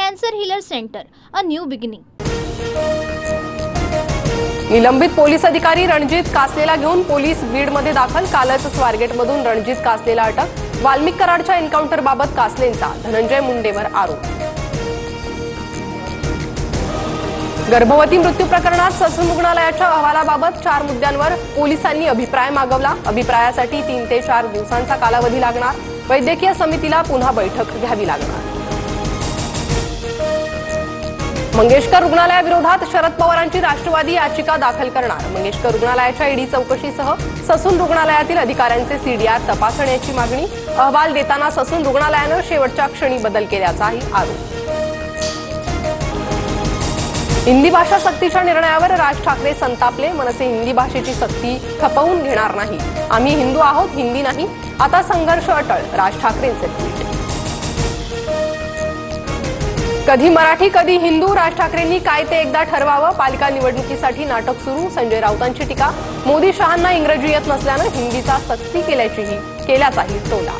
Cancer healer centre, a new beginning. निलंबित police अधिकारी रणजित कासलेला घेऊन पोलीस बीडमध्ये दाखल. कालच स्वारगेटमधून रणजित कासलेला अटक. वाल्मिक कराडच्या एन्काउंटरबाबत कासलेंचा धनंजय मुंडेवर आरोप. गर्भवती मृत्यू प्रकरणात ससून रुग्णालयाच्या अहवालाबाबत 4 मुद्द्यांवर पोलिसांनी अभिप्राय मागवला. अभिप्रायासाठी 3 ते 4 दिवसांचा कालावधी लागणार. वैद्यकीय समितीला पुन्हा बैठक घ्यावी लागणार. मंगेशकर रुग्णालयाविरोधात शरद पवारांची राष्ट्रवादी याचिका दाखल करणार. मंगेशकर रुग्णालयाच्या ईडी चौकशीसह ससून रुग्णालयातील अधिकाऱ्यांचे सीडीआर तपासण्याची मागणी. अहवाल देताना ससून रुग्णालयानं शेवटच्या क्षणी बदल केल्याचाही आरोप. हिंदी भाषा सक्तीच्या निर्णयावर राज ठाकरे संतापले. मनसे हिंदी भाषेची सक्ती खपवून घेणार नाही. आम्ही हिंदू आहोत, हिंदी नाही. आता संघर्ष अटळ. राज ठाकरेंचे ट्विट. कधी मराठी कधी हिंदू. राज ठाकरेंनी काय ते एकदा ठरवावं. पालिका निवडणुकीसाठी नाटक सुरू. संजय राऊतांची टीका. मोदी शहांना इंग्रजी येत नसल्यानं हिंदीचा सक्ती केल्याचाही टोला.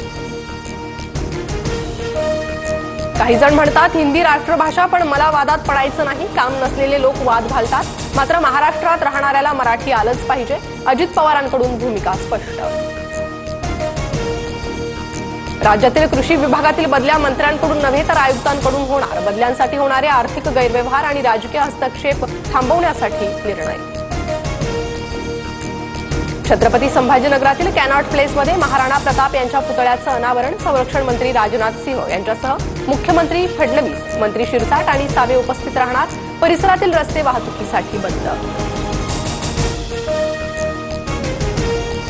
काही जण म्हणतात हिंदी राष्ट्रभाषा, पण मला वादात पडायचं नाही. काम नसलेले लोक वाद घालतात. मात्र महाराष्ट्रात राहणाऱ्याला मराठी आलंच पाहिजे. अजित पवारांकडून भूमिका स्पष्ट. राज्यातील कृषी विभागातील बदल्या मंत्र्यांकडून नव्हे तर आयुक्तांकडून होणार. बदल्यांसाठी होणारे आर्थिक गैरव्यवहार आणि राजकीय हस्तक्षेप थांबवण्यासाठी निर्णय. छत्रपती संभाजीनगरातील कॅनॉट प्लेसमध्ये महाराणा प्रताप यांच्या पुतळ्याचं अनावरण. संरक्षण मंत्री राजनाथ सिंह यांच्यासह मुख्यमंत्री फडणवीस, मंत्री शिरसाट आणि सावे उपस्थित राहणार. परिसरातील रस्ते वाहतुकीसाठी बंद.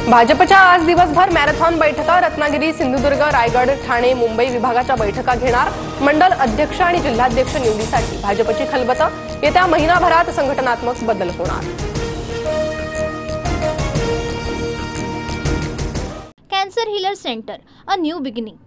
भाजपच्या आज दिवसभर मॅरेथॉन बैठका. रत्नागिरी, सिंधुदुर्ग, रायगड, ठाणे, मुंबई विभागाच्या बैठका घेणार. मंडल अध्यक्ष आणि जिल्हाध्यक्ष निवडीसाठी भाजपची खलबतं. येत्या महिनाभरात संघटनात्मक बदल होणार. Cancer healer centre, a new beginning.